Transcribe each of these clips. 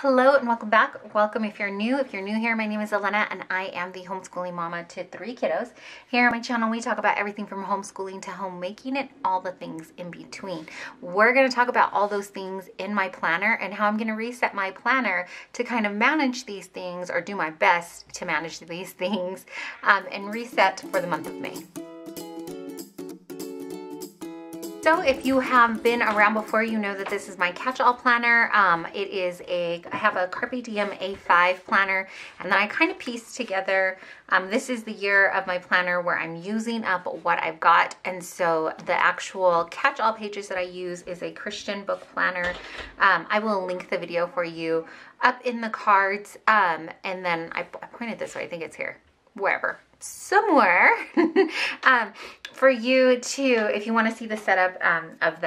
Hello and welcome back. Welcome if you're new. If you're new here, my name is Elena and I am the homeschooling mama to 3 kiddos. Here on my channel, we talk about everything from homeschooling to homemaking and all the things in between. We're going to talk about all those things in my planner and how I'm going to reset my planner to kind of manage these things, or do my best to manage these things, and reset for the month of May. So if you have been around before, you know that this is my catch-all planner. I have a Carpe Diem A5 planner, and then I kind of piece together, this is the year of my planner where I'm using up what I've got. And so the actual catch-all pages that I use is a Christian book planner. I will link the video for you up in the cards. And then I pointed this way, I think it's here, wherever. Somewhere for you to, if you want to see the setup of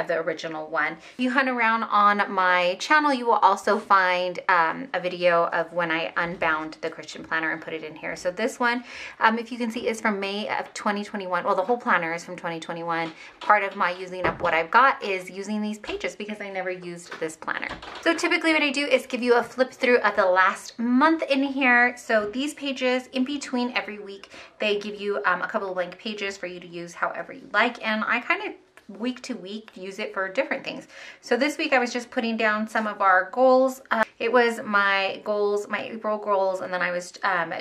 the original one. If you hunt around on my channel, you will also find a video of when I unbound the Christian planner and put it in here. So this one, if you can see, is from May of 2021. Well, the whole planner is from 2021. Part of my using up what I've got is using these pages because I never used this planner. So typically what I do is give you a flip through of the last month in here. So these pages in between every week, they give you a couple of blank pages for you to use however you like, and I kind of week to week use it for different things. So this week I was just putting down some of our goals. It was my goals, my April goals, and then I was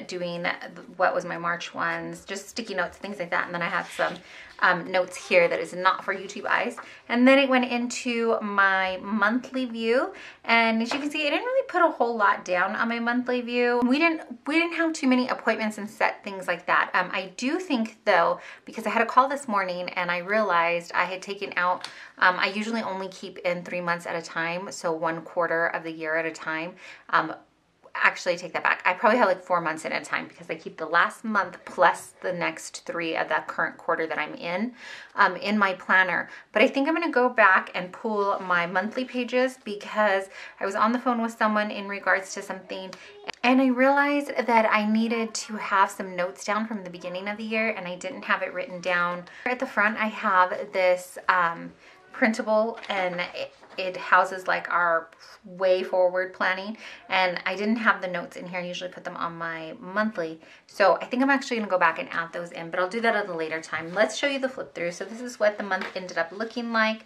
doing what was my March ones, just sticky notes, things like that, and then I had some notes here that is not for YouTube eyes. And then it went into my monthly view, and as you can see, I didn't really put a whole lot down on my monthly view. We didn't have too many appointments and set things like that. I do think though, because I had a call this morning and I realized I had taken out, I usually only keep in 3 months at a time, so 1/4 of the year at a time. Actually, take that back. I probably have like 4 months in at a time because I keep the last month plus the next 3 of that current quarter that I'm in my planner. But I think I'm going to go back and pull my monthly pages because I was on the phone with someone in regards to something, and I realized that I needed to have some notes down from the beginning of the year, and I didn't have it written down. At the front, I have this printable, and it houses like our way forward planning, and I didn't have the notes in here. I usually put them on my monthly, so I think I'm actually gonna go back and add those in, but I'll do that at a later time. Let's show you the flip through. So this is what the month ended up looking like,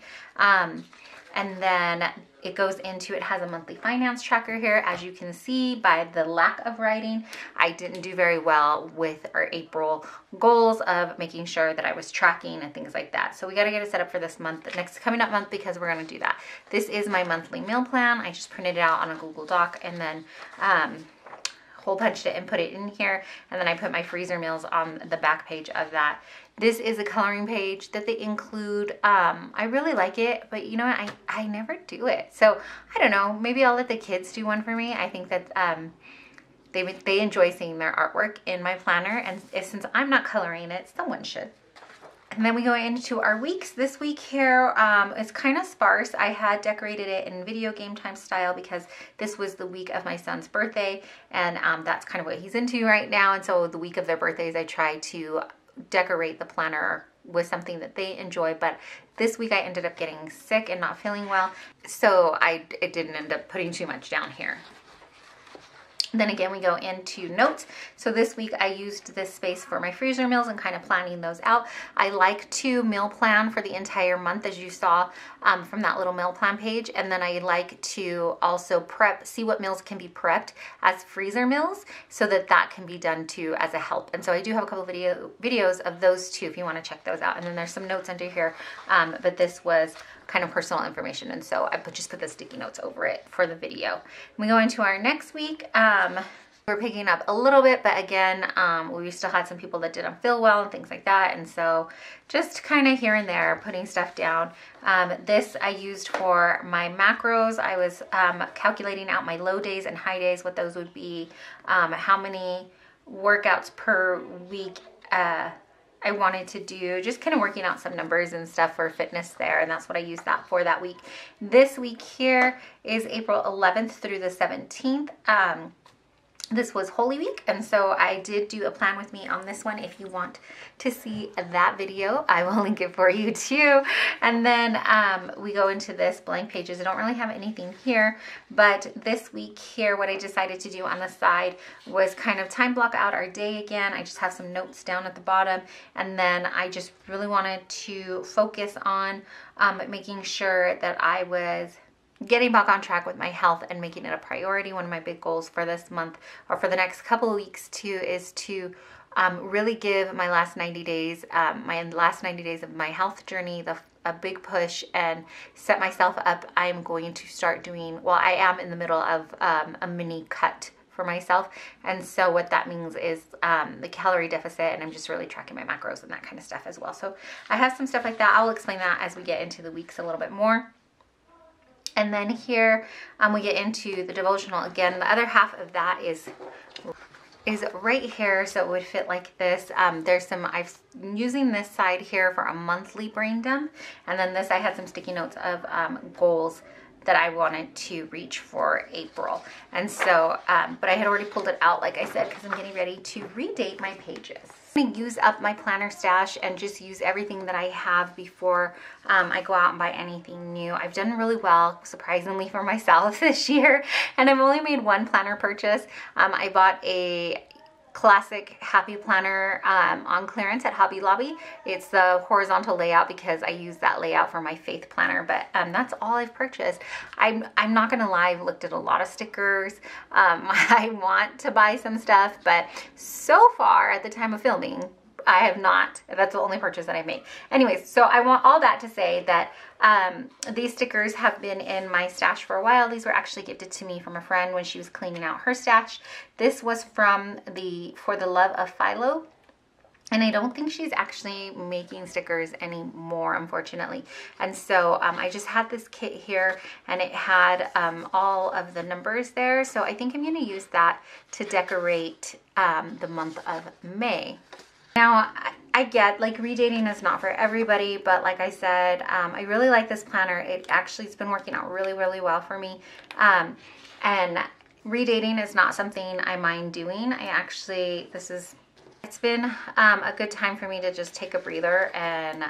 and then it goes into, it has a monthly finance tracker here. As you can see by the lack of writing, I didn't do very well with our April goals of making sure that I was tracking and things like that. So we got to get it set up for this month, the next coming up month, because we're going to do that. This is my monthly meal plan. I just printed it out on a Google Doc and then hole punched it and put it in here. And then I put my freezer meals on the back page of that. This is a coloring page that they include. I really like it, but you know what? I never do it. So I don't know, maybe I'll let the kids do one for me. I think that they enjoy seeing their artwork in my planner, and since I'm not coloring it, someone should. And then we go into our weeks. This week here is kind of sparse. I had decorated it in video game time style because this was the week of my son's birthday, and that's kind of what he's into right now. And so the week of their birthdays, I try to decorate the planner with something that they enjoy. But this week I ended up getting sick and not feeling well, so it didn't end up putting too much down here. Then again, we go into notes. So this week I used this space for my freezer meals and kind of planning those out. I like to meal plan for the entire month, as you saw from that little meal plan page. And then I like to also see what meals can be prepped as freezer meals so that that can be done too as a help. And so I do have a couple videos of those too if you want to check those out. And then there's some notes under here, but this was kind of personal information, and so I just put the sticky notes over it for the video. We go into our next week. We're picking up a little bit, but again, we still had some people that didn't feel well and things like that, and so just kind of here and there putting stuff down. This I used for my macros. I was calculating out my low days and high days, what those would be, how many workouts per week I wanted to do, just kind of working out some numbers and stuff for fitness there, and that's what I used that for that week. This week here is April 11th through the 17th. this was Holy Week, and so I did do a plan with me on this one. If you want to see that video, I will link it for you too. And then we go into this blank pages. I don't really have anything here, but this week here, what I decided to do on the side was kind of time block out our day again. I just have some notes down at the bottom, and then I just really wanted to focus on making sure that I was getting back on track with my health and making it a priority. One of my big goals for this month, or for the next couple of weeks too, is to really give my last 90 days, of my health journey, a big push, and set myself up. I'm going to start doing, well, I am in the middle of a mini cut for myself. And so what that means is the calorie deficit, and I'm just really tracking my macros and that kind of stuff as well. So I have some stuff like that. I'll explain that as we get into the weeks a little bit more. And then here we get into the devotional. Again, the other half of that is right here, so it would fit like this. There's some, I'm using this side here for a monthly brain dump, and then this I had some sticky notes of goals that I wanted to reach for April. And so, but I had already pulled it out, like I said, because I'm getting ready to redate my pages. I'm going to use up my planner stash and just use everything that I have before I go out and buy anything new. I've done really well, surprisingly, for myself this year, and I've only made one planner purchase. I bought a classic happy planner on clearance at Hobby Lobby. It's the horizontal layout because I use that layout for my faith planner, but that's all I've purchased. I'm not gonna lie, I've looked at a lot of stickers. I want to buy some stuff, but so far at the time of filming, I have not. That's the only purchase that I've made. Anyways, so I want all that to say that these stickers have been in my stash for a while. These were actually gifted to me from a friend when she was cleaning out her stash. This was from For the Love of Philo. And I don't think she's actually making stickers anymore, unfortunately. And so I just had this kit here, and it had all of the numbers there. So I think I'm going to use that to decorate the month of May. Now, I get, like, redating is not for everybody, but like I said, I really like this planner. It actually has been working out really, really well for me. And redating is not something I mind doing. It's been a good time for me to just take a breather and,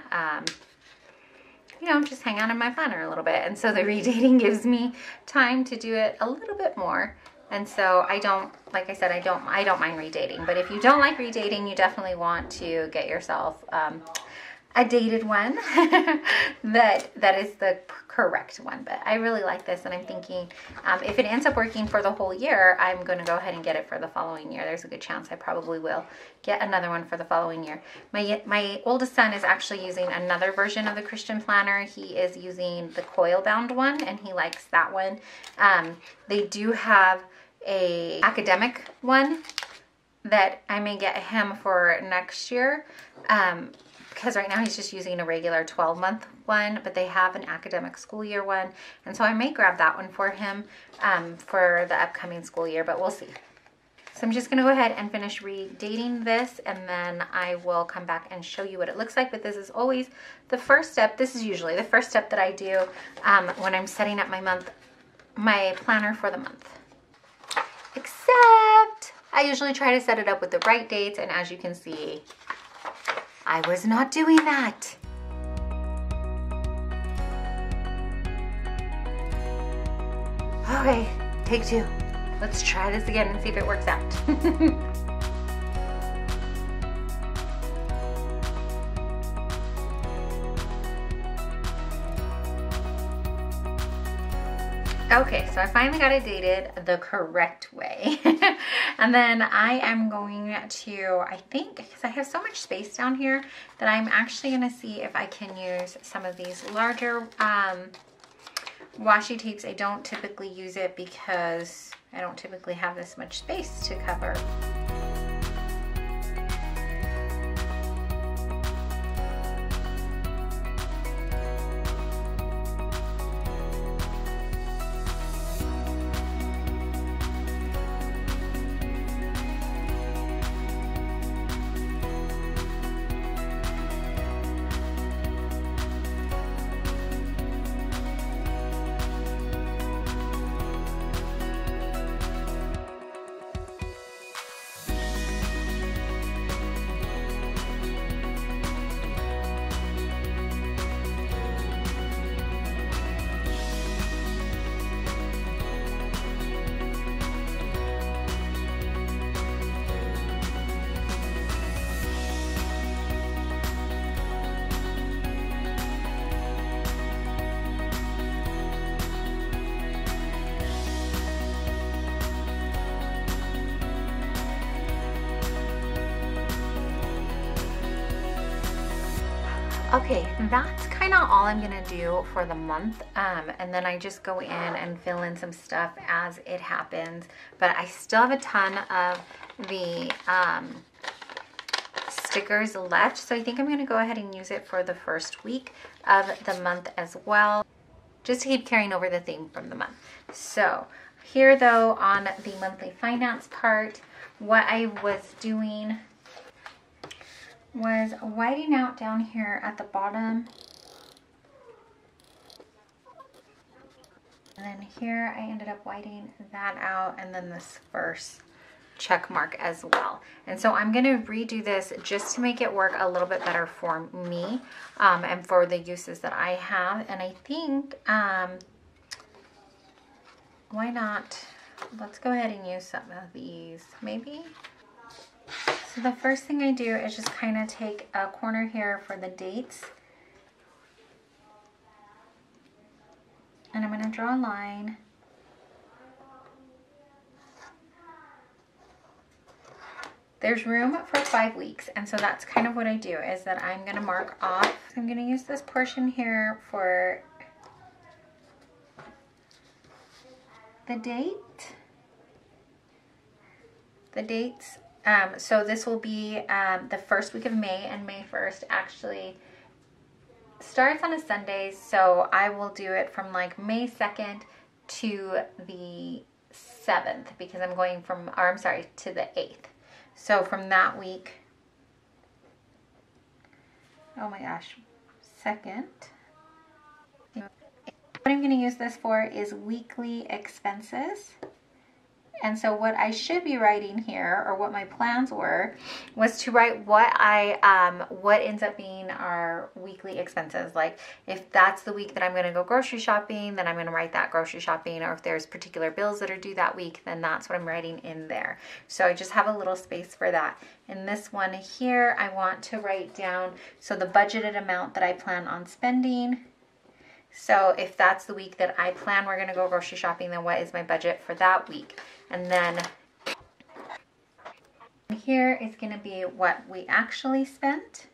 you know, just hang out in my planner a little bit. And so the redating gives me time to do it a little bit more. And so I don't, like I said, I don't mind redating. But if you don't like redating, you definitely want to get yourself a dated one that is the correct one. But I really like this, and I'm thinking if it ends up working for the whole year, I'm going to go ahead and get it for the following year. There's a good chance I probably will get another one for the following year. My oldest son is actually using another version of the Christian planner. He is using the coil bound one, and he likes that one. They do have a academic one that I may get him for next year, because right now he's just using a regular 12-month one, but they have an academic school year one, and so I may grab that one for him for the upcoming school year, but we'll see. So I'm just going to go ahead and finish redating this, and then I will come back and show you what it looks like. But this is always the first step. This is usually the first step that I do when I'm setting up my planner for the month. Except I usually try to set it up with the right dates, and as you can see, I was not doing that. Okay, take two. Let's try this again and see if it works out. Okay, so I finally got it dated the correct way. And then I am going to, I think, because I have so much space down here, that I'm actually going to see if I can use some of these larger washi tapes. I don't typically use it because I don't typically have this much space to cover. Okay, that's kind of all I'm gonna do for the month, and then I just go in and fill in some stuff as it happens. But I still have a ton of the stickers left, so I think I'm gonna go ahead and use it for the first week of the month as well, just to keep carrying over the theme from the month. So here though, on the monthly finance part, what I was doing was whiting out down here at the bottom. And then here I ended up whiting that out, and then this first check mark as well. And so I'm going to redo this just to make it work a little bit better for me and for the uses that I have. And I think, why not? Let's go ahead and use some of these, maybe. So the first thing I do is just kind of take a corner here for the dates. And I'm going to draw a line. There's room for 5 weeks, and so that's kind of what I do, is that I'm going to mark off. I'm going to use this portion here for the date. The dates. So this will be the first week of May, and May 1st actually starts on a Sunday, so I will do it from like May 2nd to the 7th, because I'm going from, or I'm sorry, to the 8th. So from that week, oh my gosh, 2nd. What I'm going to use this for is weekly expenses. And so what I should be writing here, or what my plans were, was to write what ends up being our weekly expenses. Like if that's the week that I'm going to go grocery shopping, then I'm going to write that grocery shopping. Or if there's particular bills that are due that week, then that's what I'm writing in there. So I just have a little space for that. In this one here, I want to write down, so the budgeted amount that I plan on spending. So if that's the week that I plan we're going to go grocery shopping, then what is my budget for that week? And then here is going to be what we actually spent.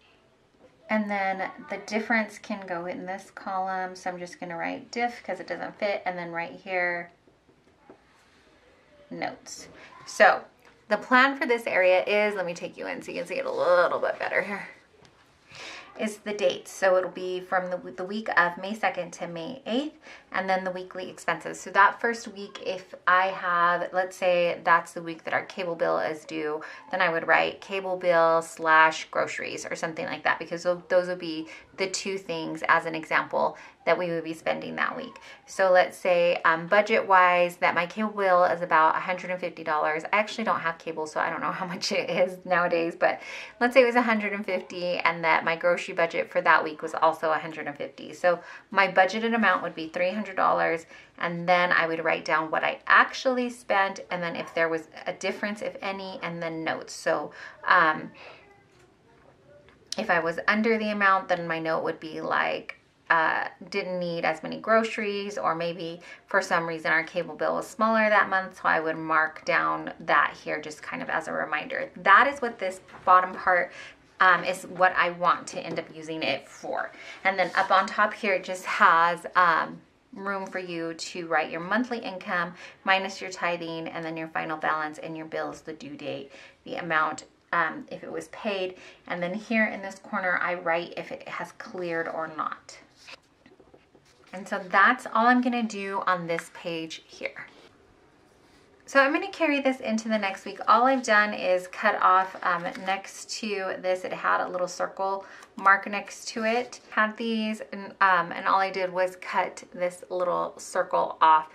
And then the difference can go in this column. So I'm just going to write diff because it doesn't fit. And then right here, notes. So the plan for this area is, let me take you in so you can see it a little bit better here, is the dates. So it'll be from the week of May 2nd to May 8th, and then the weekly expenses. So that first week, if I have, let's say that's the week that our cable bill is due, then I would write cable bill / groceries or something like that, because those would be the two things as an example that we would be spending that week. So let's say budget wise that my cable bill is about $150. I actually don't have cable, so I don't know how much it is nowadays, but let's say it was $150, and that my grocery budget for that week was also $150. So my budgeted amount would be $300, and then I would write down what I actually spent, and then if there was a difference, if any, and then notes. So if I was under the amount, then my note would be like, didn't need as many groceries, or maybe for some reason our cable bill was smaller that month, so I would mark down that here just kind of as a reminder. That is what this bottom part is what I want to end up using it for. And then up on top here, it just has room for you to write your monthly income minus your tithing, and then your final balance, and your bills, the due date, the amount if it was paid. And then here in this corner, I write if it has cleared or not. And so that's all I'm going to do on this page here. So I'm going to carry this into the next week. All I've done is cut off next to this. It had a little circle mark next to it. Had these, and all I did was cut this little circle off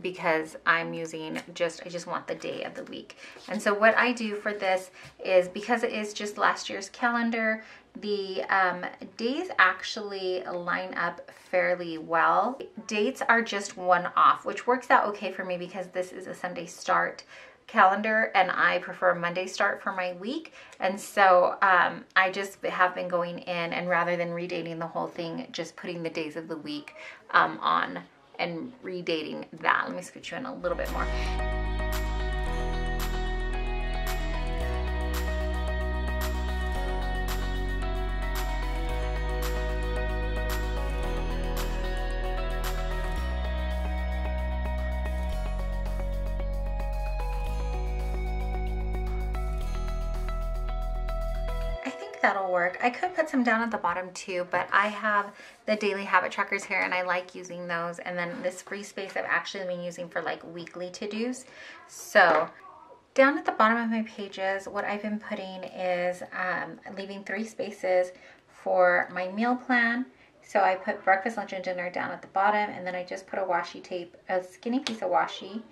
because I'm using I just want the day of the week. And so what I do for this is, because it is just last year's calendar, the days actually line up fairly well. Dates are just one off, which works out okay for me because this is a Sunday start calendar and I prefer Monday start for my week. And so I just have been going in, and rather than redating the whole thing, just putting the days of the week on and redating that. Let me scoot you in a little bit more. that'll work. I could put some down at the bottom too, but I have the daily habit trackers here and I like using those. And then this free space I've actually been using for like weekly to-dos. So down at the bottom of my pages, what I've been putting is leaving 3 spaces for my meal plan. So I put breakfast, lunch, and dinner down at the bottom, and then I just put a washi tape, a skinny piece of washi.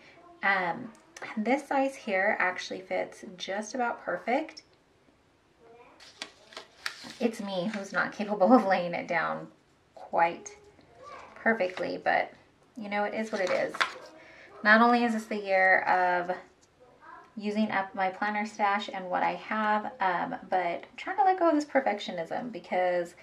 And this size here actually fits just about perfect. It's me who's not capable of laying it down quite perfectly, but you know, it is what it is. Not only is this the year of using up my planner stash and what I have, but I'm trying to let go of this perfectionism, because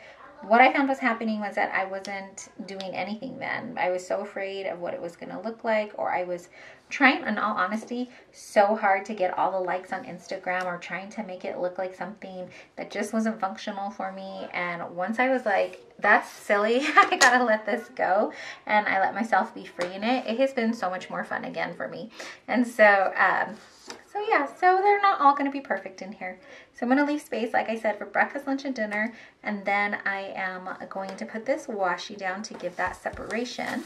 what I found was happening was that I wasn't doing anything then. I was so afraid of what it was going to look like, or I was trying, in all honesty, so hard to get all the likes on Instagram, or trying to make it look like something that just wasn't functional for me. And once I was like, that's silly, I gotta let this go, and I let myself be free in it, it has been so much more fun again for me. And so, yeah, so they're not all going to be perfect in here. So I'm going to leave space, like I said, for breakfast, lunch, and dinner. And then I am going to put this washi down to give that separation.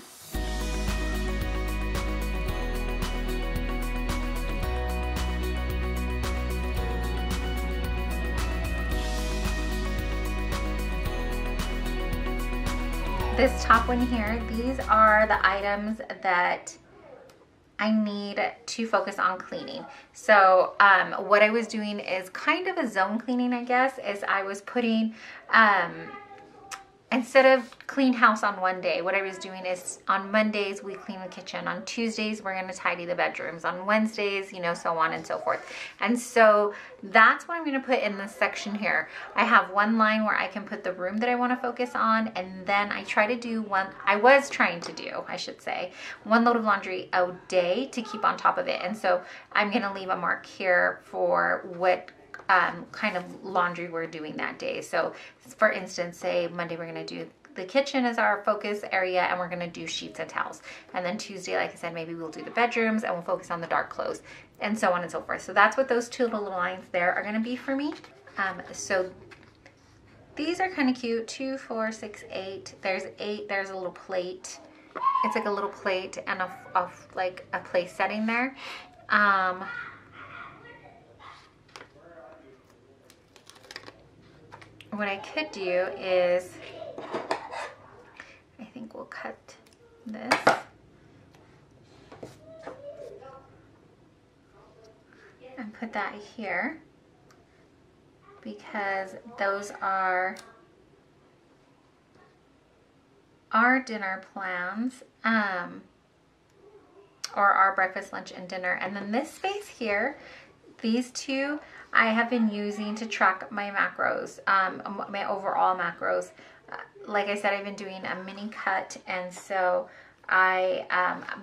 This top one here, these are the items that I need to focus on cleaning. So what I was doing is kind of a zone cleaning, I guess, is I was putting, instead of clean house on one day, what I was doing is on Mondays, we clean the kitchen. On Tuesdays, we're gonna tidy the bedrooms. On Wednesdays, you know, so on and so forth. And so that's what I'm gonna put in this section here. I have one line where I can put the room that I wanna focus on, and then I try to do I should say, one load of laundry a day to keep on top of it. And so I'm gonna leave a mark here for what kind of laundry we're doing that day. So for instance, say Monday we're going to do the kitchen as our focus area, and we're going to do sheets and towels. And then Tuesday, like I said, maybe we'll do the bedrooms and we'll focus on the dark clothes, and so on and so forth. So that's what those 2 little lines there are going to be for me. So these are kind of cute. 2, 4, 6, 8. There's 8. There's a little plate. It's like a little plate and like a place setting there. What I could do is, I think we'll cut this. And put that here, because those are our dinner plans, or our breakfast, lunch, and dinner. And then this space here, these 2, I have been using to track my macros, my overall macros. Like I said, I've been doing a mini cut, and so I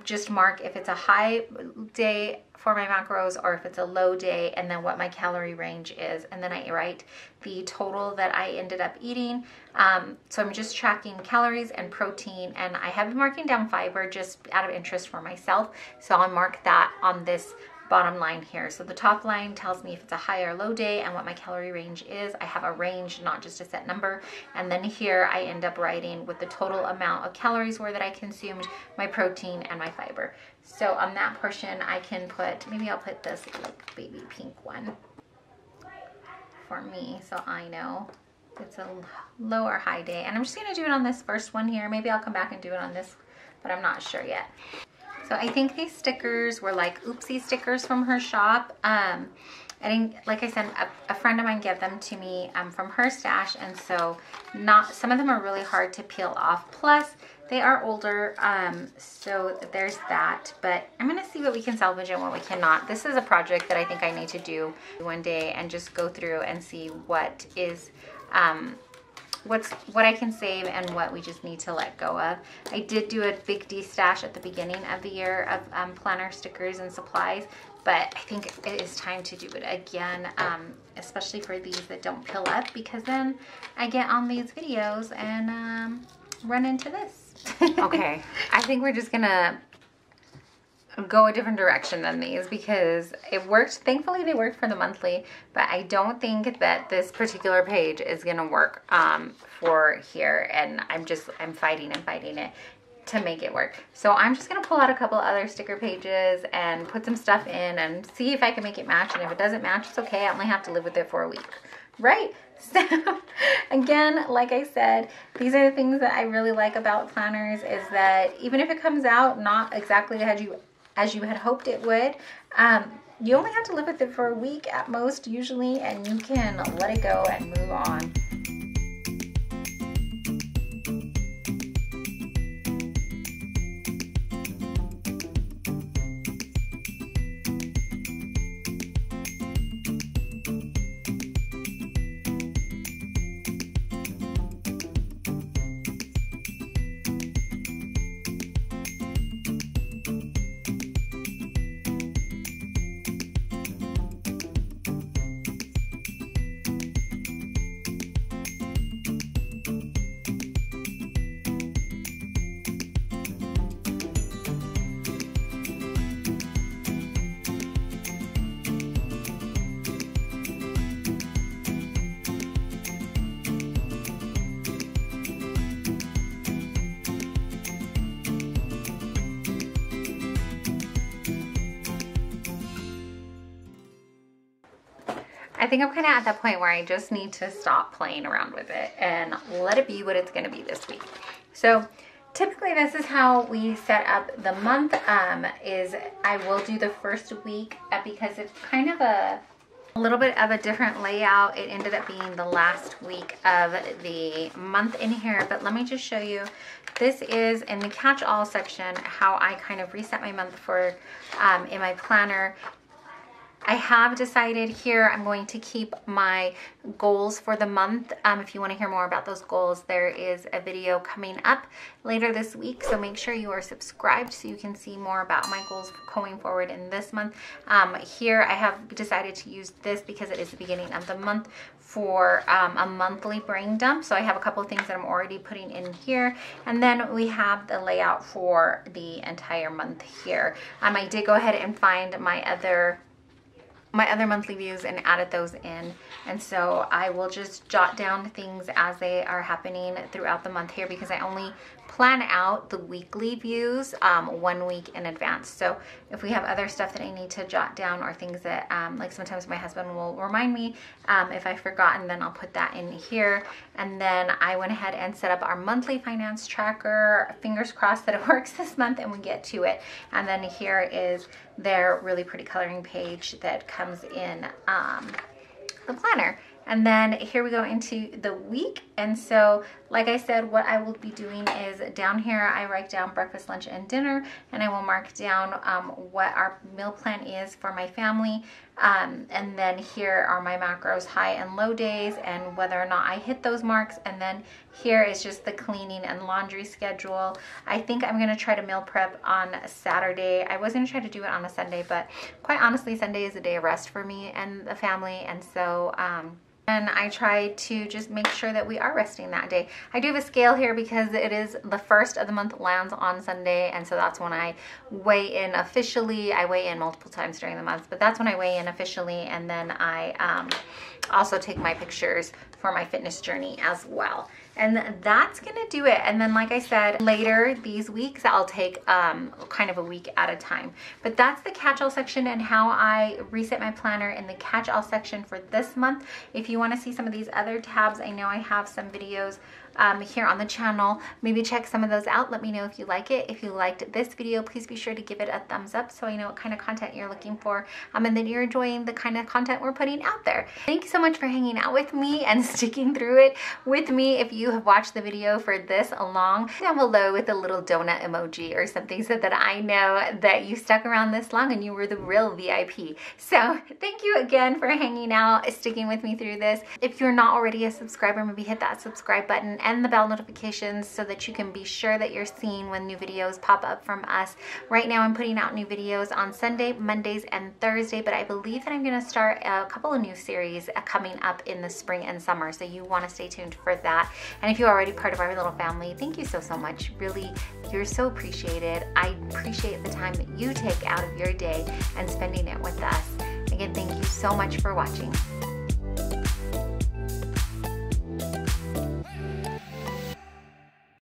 just mark if it's a high day for my macros or if it's a low day, and then what my calorie range is, and then I write the total that I ended up eating. So I'm just tracking calories and protein, and I have been marking down fiber just out of interest for myself, so I'll mark that on this bottom line here. So the top line tells me if it's a high or low day and what my calorie range is. I have a range, not just a set number. And then here I end up writing what the total amount of calories were that I consumed, my protein, and my fiber. So on that portion I can put, maybe I'll put this like baby pink one for me, so I know it's a low or high day. And I'm just gonna do it on this first one here. Maybe I'll come back and do it on this, but I'm not sure yet. So I think these stickers were like oopsie stickers from her shop. I think, like I said, a friend of mine gave them to me from her stash, and so some of them are really hard to peel off. Plus, they are older, so there's that. But I'm gonna see what we can salvage and what we cannot. This is a project that I think I need to do one day and just go through and see what is what I can save and what we just need to let go of. I did do a big de-stash at the beginning of the year of planner stickers and supplies, but I think it is time to do it again, especially for these that don't pill up, because then I get on these videos and run into this. Okay, I think we're just gonna go a different direction than these because it worked. Thankfully they worked for the monthly, but I don't think that this particular page is gonna work for here, and I'm fighting and fighting it to make it work. So I'm just gonna pull out a couple other sticker pages and put some stuff in and see if I can make it match, and if it doesn't match, it's okay. I only have to live with it for a week, right? So again, like I said, these are the things that I really like about planners, is that even if it comes out not exactly as you had hoped it would, you only have to live with it for a week at most usually, and you can let it go and move on. I think I'm kind of at that point where I just need to stop playing around with it and let it be what it's going to be this week. So typically this is how we set up the month. Is I will do the first week because it's kind of a little bit of a different layout. It ended up being the last week of the month in here, but let me just show you. This is in the catch-all section how I kind of reset my month for in my planner. I have decided here I'm going to keep my goals for the month. If you want to hear more about those goals, there is a video coming up later this week, so make sure you are subscribed so you can see more about my goals going forward in this month. Here I have decided to use this because it is the beginning of the month for a monthly brain dump. So I have a couple of things that I'm already putting in here, and then we have the layout for the entire month here. I did go ahead and find my other monthly views and added those in, and so I will just jot down things as they are happening throughout the month here, because I only plan out the weekly views 1 week in advance. So if we have other stuff that I need to jot down, or things that like sometimes my husband will remind me if I've forgotten, then I'll put that in here. And then I went ahead and set up our monthly finance tracker. Fingers crossed that it works this month and we get to it. And then here is their really pretty coloring page that comes in the planner. And then here we go into the week. And so, like I said, what I will be doing is down here, I write down breakfast, lunch, and dinner, and I will mark down what our meal plan is for my family. And then here are my macros, high and low days, and whether or not I hit those marks. And then here is just the cleaning and laundry schedule. I think I'm gonna try to meal prep on Saturday. I was gonna try to do it on a Sunday, but quite honestly, Sunday is a day of rest for me and the family. And so, and I try to just make sure that we are resting that day. I do have a scale here because it is the first of the month lands on Sunday, and so that's when I weigh in officially. I weigh in multiple times during the month, but that's when I weigh in officially, and then I also take my pictures for my fitness journey as well. And that's gonna do it. And then, like I said, later these weeks, I'll take kind of a week at a time. But that's the catch-all section and how I reset my planner in the catch-all section for this month. If you wanna see some of these other tabs, I know I have some videos here on the channel. Maybe check some of those out. Let me know if you like it. If you liked this video, please be sure to give it a thumbs up so I know what kind of content you're looking for, and that you're enjoying the kind of content we're putting out there. Thank you so much for hanging out with me and sticking through it with me. If you have watched the video for this long, down below with a little donut emoji or something, so that I know that you stuck around this long and you were the real VIP. So thank you again for hanging out, sticking with me through this. If you're not already a subscriber, maybe hit that subscribe button and the bell notifications so that you can be sure that you're seeing when new videos pop up from us. Right now I'm putting out new videos on Sunday, Mondays, and Thursday, but I believe that I'm going to start a couple of new series coming up in the spring and summer, so you want to stay tuned for that. And if you're already part of our little family, thank you so much. Really, you're so appreciated. I appreciate the time that you take out of your day and spending it with us. Again, thank you so much for watching.